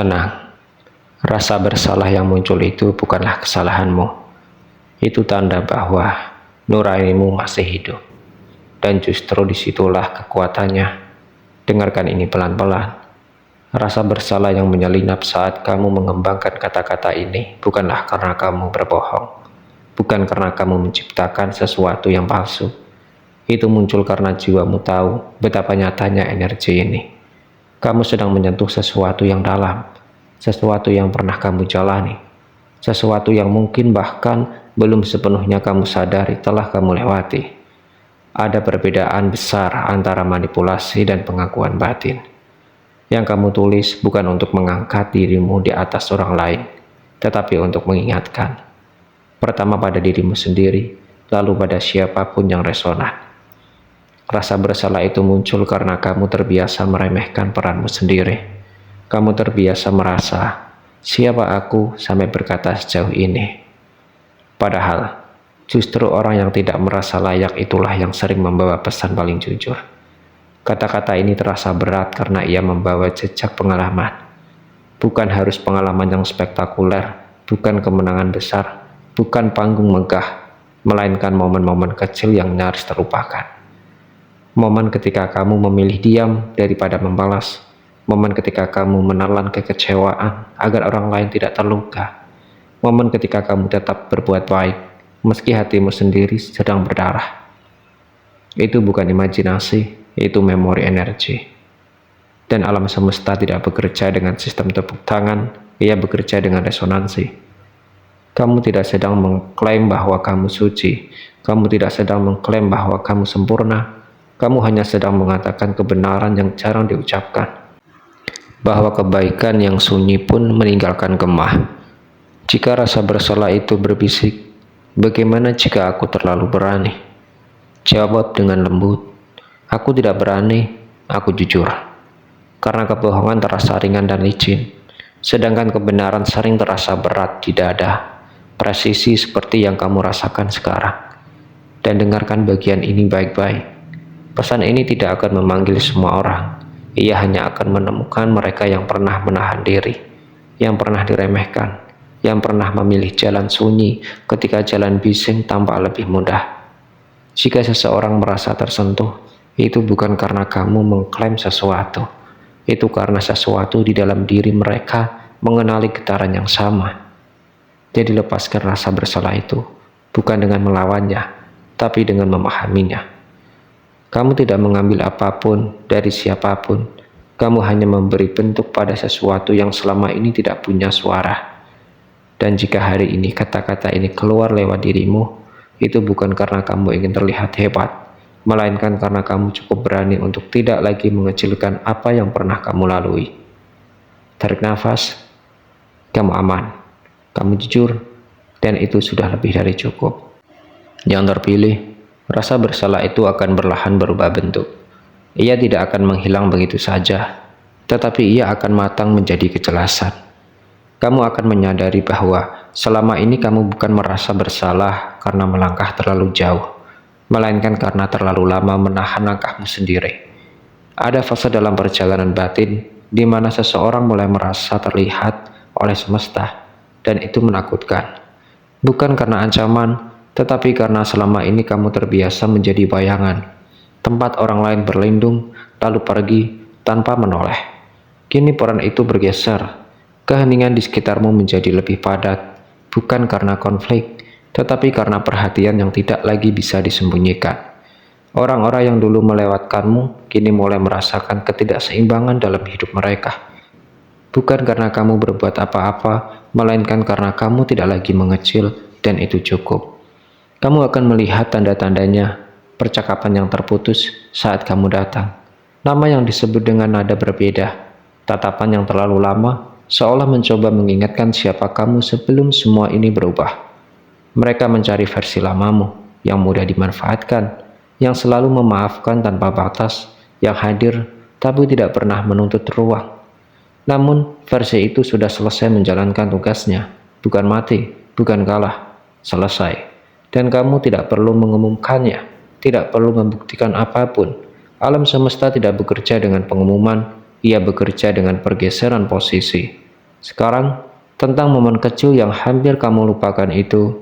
Tenang, rasa bersalah yang muncul itu bukanlah kesalahanmu. Itu tanda bahwa nuranimu masih hidup. Dan justru disitulah kekuatannya. Dengarkan ini pelan-pelan. Rasa bersalah yang menyelinap saat kamu mengembangkan kata-kata ini bukanlah karena kamu berbohong. Bukan karena kamu menciptakan sesuatu yang palsu. Itu muncul karena jiwamu tahu betapa nyatanya energi ini. Kamu sedang menyentuh sesuatu yang dalam, sesuatu yang pernah kamu jalani, sesuatu yang mungkin bahkan belum sepenuhnya kamu sadari telah kamu lewati. Ada perbedaan besar antara manipulasi dan pengakuan batin. Yang kamu tulis bukan untuk mengangkat dirimu di atas orang lain, tetapi untuk mengingatkan. Pertama pada dirimu sendiri, lalu pada siapapun yang resonan. Rasa bersalah itu muncul karena kamu terbiasa meremehkan peranmu sendiri. Kamu terbiasa merasa, siapa aku sampai berkata sejauh ini? Padahal, justru orang yang tidak merasa layak itulah yang sering membawa pesan paling jujur. Kata-kata ini terasa berat karena ia membawa jejak pengalaman. Bukan harus pengalaman yang spektakuler, bukan kemenangan besar, bukan panggung megah, melainkan momen-momen kecil yang nyaris terlupakan. Momen ketika kamu memilih diam daripada membalas. Momen ketika kamu menelan kekecewaan agar orang lain tidak terluka. Momen ketika kamu tetap berbuat baik, meski hatimu sendiri sedang berdarah. Itu bukan imajinasi, itu memori energi. Dan alam semesta tidak bekerja dengan sistem tepuk tangan, ia bekerja dengan resonansi. Kamu tidak sedang mengklaim bahwa kamu suci, kamu tidak sedang mengklaim bahwa kamu sempurna. Kamu hanya sedang mengatakan kebenaran yang jarang diucapkan, bahwa kebaikan yang sunyi pun meninggalkan kemah. Jika rasa bersalah itu berbisik, bagaimana jika aku terlalu berani? Jawab dengan lembut, aku tidak berani, aku jujur. Karena kebohongan terasa ringan dan licin, sedangkan kebenaran sering terasa berat di dada, presisi seperti yang kamu rasakan sekarang. Dan dengarkan bagian ini baik-baik. Pesan ini tidak akan memanggil semua orang. Ia hanya akan menemukan mereka yang pernah menahan diri, yang pernah diremehkan, yang pernah memilih jalan sunyi ketika jalan bising tampak lebih mudah. Jika seseorang merasa tersentuh, itu bukan karena kamu mengklaim sesuatu. Itu karena sesuatu di dalam diri mereka mengenali getaran yang sama. Jadi lepaskan rasa bersalah itu, bukan dengan melawannya, tapi dengan memahaminya. Kamu tidak mengambil apapun dari siapapun. Kamu hanya memberi bentuk pada sesuatu yang selama ini tidak punya suara. Dan jika hari ini kata-kata ini keluar lewat dirimu, itu bukan karena kamu ingin terlihat hebat, melainkan karena kamu cukup berani untuk tidak lagi mengecilkan apa yang pernah kamu lalui. Tarik nafas, kamu aman, kamu jujur, dan itu sudah lebih dari cukup. Yang terpilih, rasa bersalah itu akan perlahan berubah bentuk. Ia tidak akan menghilang begitu saja, tetapi ia akan matang menjadi kejelasan. Kamu akan menyadari bahwa selama ini kamu bukan merasa bersalah karena melangkah terlalu jauh, melainkan karena terlalu lama menahan langkahmu sendiri. Ada fase dalam perjalanan batin di mana seseorang mulai merasa terlihat oleh semesta, dan itu menakutkan. Bukan karena ancaman, tetapi karena selama ini kamu terbiasa menjadi bayangan, tempat orang lain berlindung, lalu pergi tanpa menoleh. Kini peran itu bergeser, keheningan di sekitarmu menjadi lebih padat, bukan karena konflik, tetapi karena perhatian yang tidak lagi bisa disembunyikan. Orang-orang yang dulu melewatkanmu, kini mulai merasakan ketidakseimbangan dalam hidup mereka. Bukan karena kamu berbuat apa-apa, melainkan karena kamu tidak lagi mengecil, dan itu cukup. Kamu akan melihat tanda-tandanya, percakapan yang terputus saat kamu datang, nama yang disebut dengan nada berbeda, tatapan yang terlalu lama, seolah mencoba mengingatkan siapa kamu sebelum semua ini berubah. Mereka mencari versi lamamu, yang mudah dimanfaatkan, yang selalu memaafkan tanpa batas, yang hadir, tapi tidak pernah menuntut ruang. Namun, versi itu sudah selesai menjalankan tugasnya, bukan mati, bukan kalah, selesai. Dan kamu tidak perlu mengumumkannya, tidak perlu membuktikan apapun. Alam semesta tidak bekerja dengan pengumuman, ia bekerja dengan pergeseran posisi. Sekarang, tentang momen kecil yang hampir kamu lupakan itu,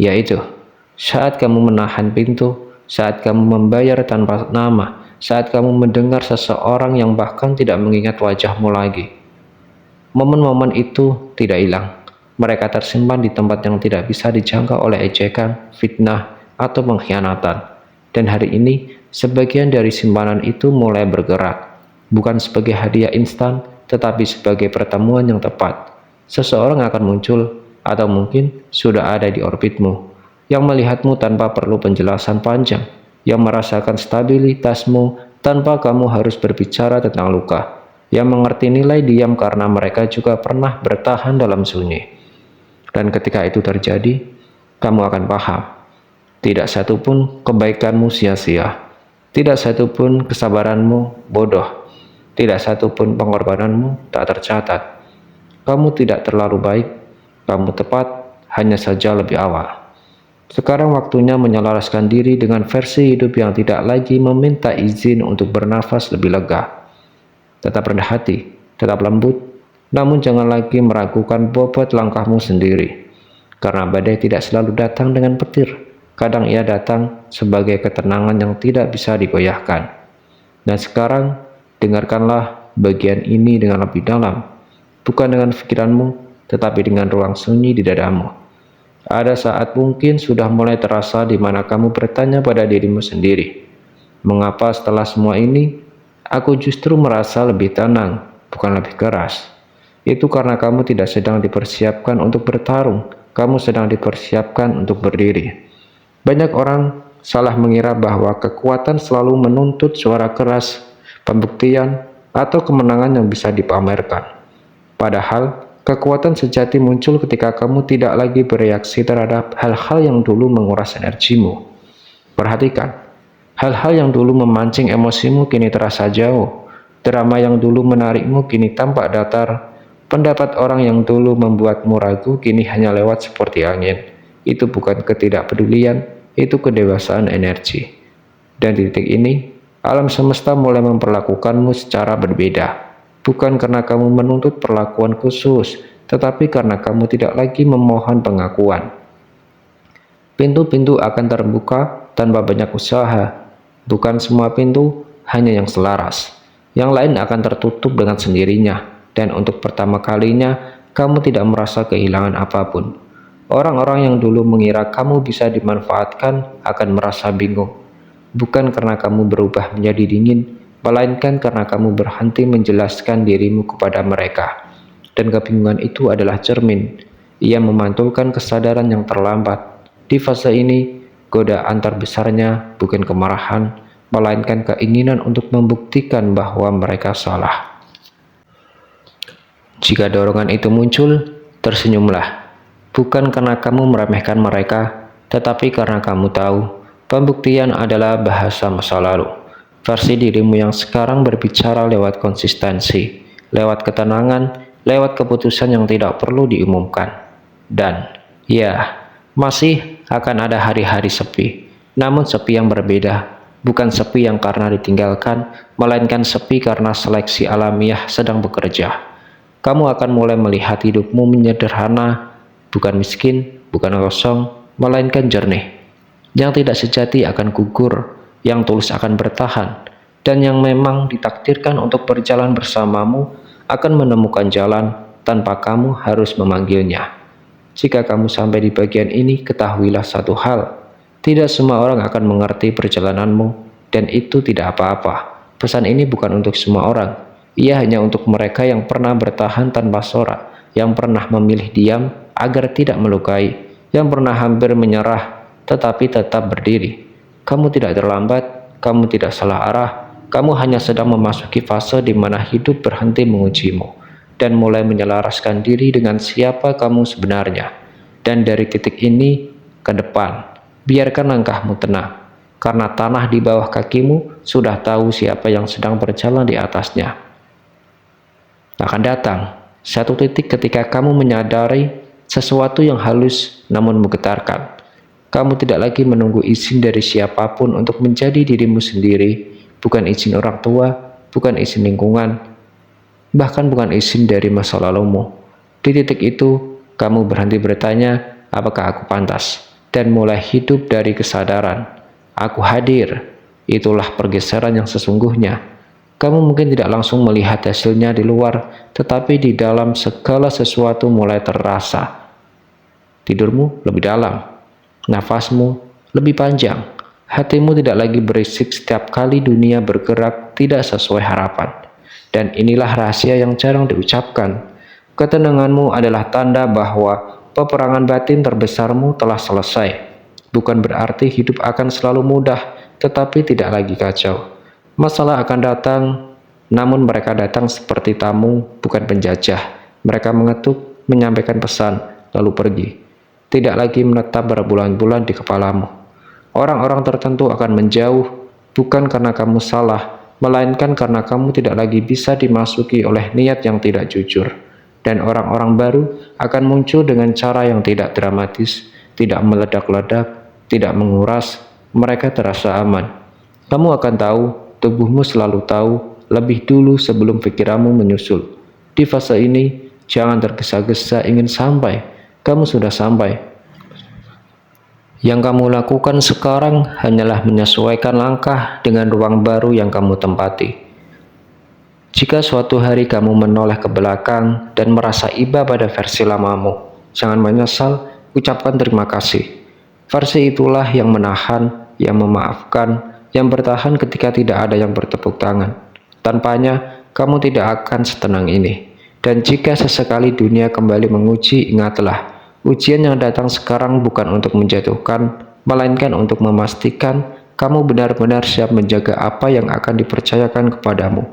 yaitu saat kamu menahan pintu, saat kamu membayar tanpa nama, saat kamu mendengar seseorang yang bahkan tidak mengingat wajahmu lagi. Momen-momen itu tidak hilang. Mereka tersimpan di tempat yang tidak bisa dijangkau oleh ejekan, fitnah, atau pengkhianatan. Dan hari ini, sebagian dari simpanan itu mulai bergerak. Bukan sebagai hadiah instan, tetapi sebagai pertemuan yang tepat. Seseorang akan muncul, atau mungkin sudah ada di orbitmu, yang melihatmu tanpa perlu penjelasan panjang, yang merasakan stabilitasmu tanpa kamu harus berbicara tentang luka, yang mengerti nilai diam karena mereka juga pernah bertahan dalam sunyi. Dan ketika itu terjadi, kamu akan paham, tidak satupun kebaikanmu sia-sia, tidak satupun kesabaranmu bodoh, tidak satupun pengorbananmu tak tercatat. Kamu tidak terlalu baik, kamu tepat, hanya saja lebih awal. Sekarang waktunya menyelaraskan diri dengan versi hidup yang tidak lagi meminta izin untuk bernafas lebih lega. Tetap rendah hati, tetap lembut, namun jangan lagi meragukan bobot langkahmu sendiri. Karena badai tidak selalu datang dengan petir, kadang ia datang sebagai ketenangan yang tidak bisa digoyahkan. Dan sekarang, dengarkanlah bagian ini dengan lebih dalam, bukan dengan pikiranmu, tetapi dengan ruang sunyi di dadamu. Ada saat mungkin sudah mulai terasa di mana kamu bertanya pada dirimu sendiri, mengapa setelah semua ini, aku justru merasa lebih tenang, bukan lebih keras. Itu karena kamu tidak sedang dipersiapkan untuk bertarung, kamu sedang dipersiapkan untuk berdiri. Banyak orang salah mengira bahwa kekuatan selalu menuntut suara keras, pembuktian, atau kemenangan yang bisa dipamerkan. Padahal, kekuatan sejati muncul ketika kamu tidak lagi bereaksi terhadap hal-hal yang dulu menguras energimu. Perhatikan, hal-hal yang dulu memancing emosimu kini terasa jauh. Drama yang dulu menarikmu kini tampak datar. Pendapat orang yang dulu membuatmu ragu kini hanya lewat seperti angin. Itu bukan ketidakpedulian, itu kedewasaan energi. Dan di titik ini, alam semesta mulai memperlakukanmu secara berbeda. Bukan karena kamu menuntut perlakuan khusus, tetapi karena kamu tidak lagi memohon pengakuan. Pintu-pintu akan terbuka tanpa banyak usaha. Bukan semua pintu, hanya yang selaras. Yang lain akan tertutup dengan sendirinya. Dan untuk pertama kalinya, kamu tidak merasa kehilangan apapun. Orang-orang yang dulu mengira kamu bisa dimanfaatkan akan merasa bingung. Bukan karena kamu berubah menjadi dingin, melainkan karena kamu berhenti menjelaskan dirimu kepada mereka. Dan kebingungan itu adalah cermin. Ia memantulkan kesadaran yang terlambat. Di fase ini, godaan terbesarnya bukan kemarahan, melainkan keinginan untuk membuktikan bahwa mereka salah. Jika dorongan itu muncul, tersenyumlah. Bukan karena kamu meremehkan mereka, tetapi karena kamu tahu, pembuktian adalah bahasa masa lalu. Versi dirimu yang sekarang berbicara lewat konsistensi, lewat ketenangan, lewat keputusan yang tidak perlu diumumkan. Dan, masih akan ada hari-hari sepi, namun sepi yang berbeda. Bukan sepi yang karena ditinggalkan, melainkan sepi karena seleksi alamiah sedang bekerja. Kamu akan mulai melihat hidupmu menyederhana, bukan miskin, bukan kosong, melainkan jernih. Yang tidak sejati akan gugur, yang tulus akan bertahan, dan yang memang ditakdirkan untuk berjalan bersamamu akan menemukan jalan tanpa kamu harus memanggilnya. Jika kamu sampai di bagian ini, ketahuilah satu hal, tidak semua orang akan mengerti perjalananmu, dan itu tidak apa-apa. Pesan ini bukan untuk semua orang, ia hanya untuk mereka yang pernah bertahan tanpa sorak, yang pernah memilih diam agar tidak melukai, yang pernah hampir menyerah tetapi tetap berdiri. Kamu tidak terlambat, kamu tidak salah arah, kamu hanya sedang memasuki fase di mana hidup berhenti mengujimu dan mulai menyelaraskan diri dengan siapa kamu sebenarnya. Dan dari titik ini ke depan, biarkan langkahmu tenang, karena tanah di bawah kakimu sudah tahu siapa yang sedang berjalan di atasnya. Akan datang satu titik ketika kamu menyadari sesuatu yang halus namun menggetarkan. Kamu tidak lagi menunggu izin dari siapapun untuk menjadi dirimu sendiri, bukan izin orang tua, bukan izin lingkungan, bahkan bukan izin dari masa lalumu. Di titik itu, kamu berhenti bertanya, apakah aku pantas? Dan mulai hidup dari kesadaran, aku hadir. Itulah pergeseran yang sesungguhnya. Kamu mungkin tidak langsung melihat hasilnya di luar, tetapi di dalam segala sesuatu mulai terasa. Tidurmu lebih dalam, nafasmu lebih panjang, hatimu tidak lagi berisik setiap kali dunia bergerak tidak sesuai harapan. Dan inilah rahasia yang jarang diucapkan. Ketenanganmu adalah tanda bahwa peperangan batin terbesarmu telah selesai. Bukan berarti hidup akan selalu mudah, tetapi tidak lagi kacau. Masalah akan datang, namun mereka datang seperti tamu, bukan penjajah. Mereka mengetuk, menyampaikan pesan, lalu pergi. Tidak lagi menetap berbulan-bulan di kepalamu. Orang-orang tertentu akan menjauh, bukan karena kamu salah, melainkan karena kamu tidak lagi bisa dimasuki oleh niat yang tidak jujur. Dan orang-orang baru akan muncul dengan cara yang tidak dramatis, tidak meledak-ledak, tidak menguras. Mereka terasa aman. Kamu akan tahu, tubuhmu selalu tahu, lebih dulu sebelum pikiranmu menyusul. Di fase ini, jangan tergesa-gesa ingin sampai. Kamu sudah sampai. Yang kamu lakukan sekarang hanyalah menyesuaikan langkah dengan ruang baru yang kamu tempati. Jika suatu hari kamu menoleh ke belakang dan merasa iba pada versi lamamu, jangan menyesal, ucapkan terima kasih. Versi itulah yang menahan, yang memaafkan, yang bertahan ketika tidak ada yang bertepuk tangan. Tanpanya, kamu tidak akan setenang ini. Dan jika sesekali dunia kembali menguji, ingatlah, ujian yang datang sekarang bukan untuk menjatuhkan, melainkan untuk memastikan kamu benar-benar siap menjaga apa yang akan dipercayakan kepadamu.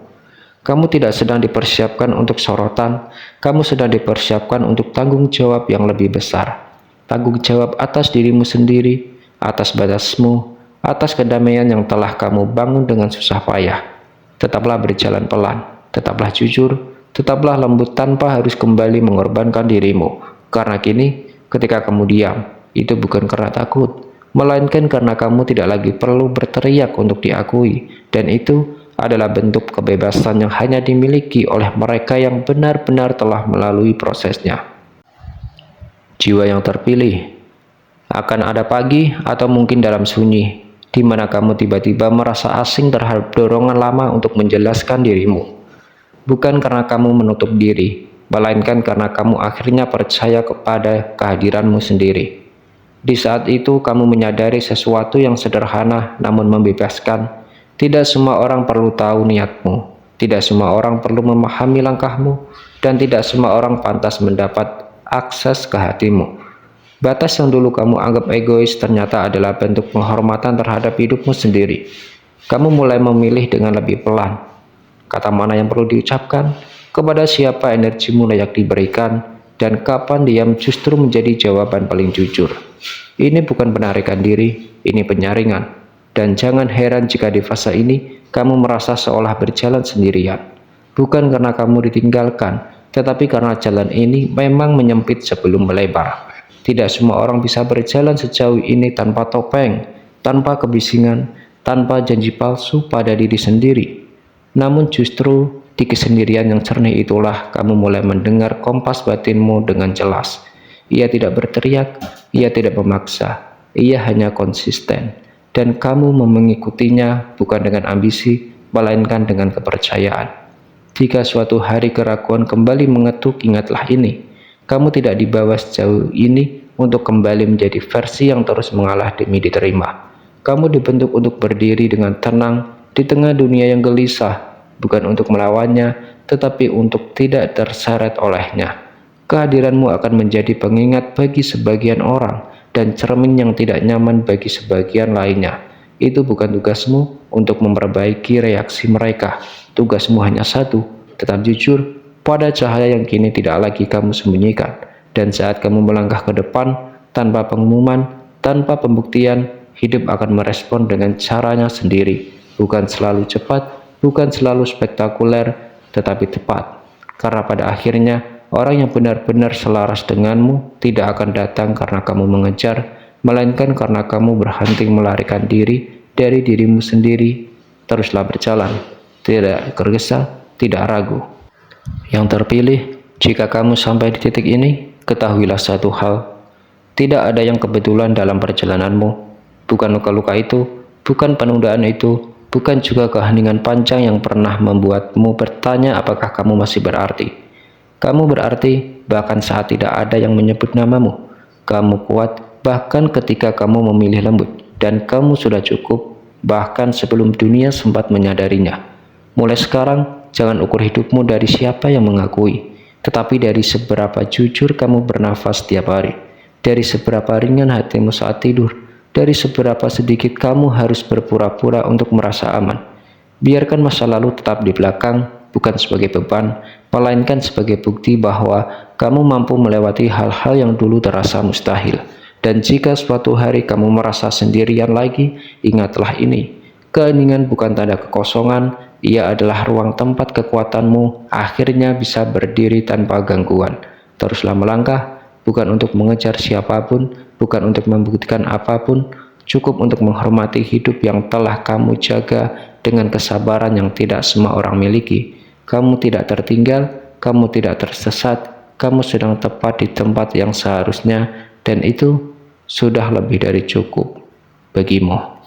Kamu tidak sedang dipersiapkan untuk sorotan, kamu sedang dipersiapkan untuk tanggung jawab yang lebih besar. Tanggung jawab atas dirimu sendiri, atas batasmu, atas kedamaian yang telah kamu bangun dengan susah payah. Tetaplah berjalan pelan, tetaplah jujur, tetaplah lembut tanpa harus kembali mengorbankan dirimu. Karena kini, ketika kamu diam, itu bukan karena takut, melainkan karena kamu tidak lagi perlu berteriak untuk diakui, dan itu adalah bentuk kebebasan yang hanya dimiliki oleh mereka yang benar-benar telah melalui prosesnya. Jiwa yang terpilih. Akan ada pagi atau mungkin dalam sunyi, di mana kamu tiba-tiba merasa asing terhadap dorongan lama untuk menjelaskan dirimu. Bukan karena kamu menutup diri, melainkan karena kamu akhirnya percaya kepada kehadiranmu sendiri. Di saat itu kamu menyadari sesuatu yang sederhana namun membebaskan. Tidak semua orang perlu tahu niatmu, tidak semua orang perlu memahami langkahmu, dan tidak semua orang pantas mendapat akses ke hatimu. Batas yang dulu kamu anggap egois ternyata adalah bentuk penghormatan terhadap hidupmu sendiri. Kamu mulai memilih dengan lebih pelan. Kata mana yang perlu diucapkan, kepada siapa energimu layak diberikan, dan kapan diam justru menjadi jawaban paling jujur. Ini bukan penarikan diri, ini penyaringan. Dan jangan heran jika di fase ini kamu merasa seolah berjalan sendirian. Bukan karena kamu ditinggalkan, tetapi karena jalan ini memang menyempit sebelum melebar. Tidak semua orang bisa berjalan sejauh ini tanpa topeng, tanpa kebisingan, tanpa janji palsu pada diri sendiri. Namun justru di kesendirian yang jernih itulah kamu mulai mendengar kompas batinmu dengan jelas. Ia tidak berteriak, ia tidak memaksa, ia hanya konsisten. Dan kamu mengikutinya bukan dengan ambisi, melainkan dengan kepercayaan. Jika suatu hari keraguan kembali mengetuk, ingatlah ini. Kamu tidak dibawa sejauh ini untuk kembali menjadi versi yang terus mengalah demi diterima. Kamu dibentuk untuk berdiri dengan tenang di tengah dunia yang gelisah, bukan untuk melawannya, tetapi untuk tidak terseret olehnya. Kehadiranmu akan menjadi pengingat bagi sebagian orang, dan cermin yang tidak nyaman bagi sebagian lainnya. Itu bukan tugasmu untuk memperbaiki reaksi mereka. Tugasmu hanya satu, tetap jujur pada cahaya yang kini tidak lagi kamu sembunyikan. Dan saat kamu melangkah ke depan, tanpa pengumuman, tanpa pembuktian, hidup akan merespon dengan caranya sendiri. Bukan selalu cepat, bukan selalu spektakuler, tetapi tepat. Karena pada akhirnya, orang yang benar-benar selaras denganmu tidak akan datang karena kamu mengejar, melainkan karena kamu berhenti melarikan diri dari dirimu sendiri. Teruslah berjalan, tidak tergesa, tidak ragu. Yang terpilih, jika kamu sampai di titik ini, ketahuilah satu hal. Tidak ada yang kebetulan dalam perjalananmu. Bukan luka-luka itu, bukan penundaan itu, bukan juga keheningan panjang yang pernah membuatmu bertanya apakah kamu masih berarti. Kamu berarti bahkan saat tidak ada yang menyebut namamu. Kamu kuat bahkan ketika kamu memilih lembut. Dan kamu sudah cukup bahkan sebelum dunia sempat menyadarinya. Mulai sekarang, jangan ukur hidupmu dari siapa yang mengakui, tetapi dari seberapa jujur kamu bernafas setiap hari, dari seberapa ringan hatimu saat tidur, dari seberapa sedikit kamu harus berpura-pura untuk merasa aman. Biarkan masa lalu tetap di belakang, bukan sebagai beban, melainkan sebagai bukti bahwa kamu mampu melewati hal-hal yang dulu terasa mustahil. Dan jika suatu hari kamu merasa sendirian lagi, ingatlah ini. Keheningan bukan tanda kekosongan, ia adalah ruang tempat kekuatanmu akhirnya bisa berdiri tanpa gangguan. Teruslah melangkah, bukan untuk mengejar siapapun, bukan untuk membuktikan apapun, cukup untuk menghormati hidup yang telah kamu jaga dengan kesabaran yang tidak semua orang miliki. Kamu tidak tertinggal, kamu tidak tersesat, kamu sedang tepat di tempat yang seharusnya, dan itu sudah lebih dari cukup bagimu.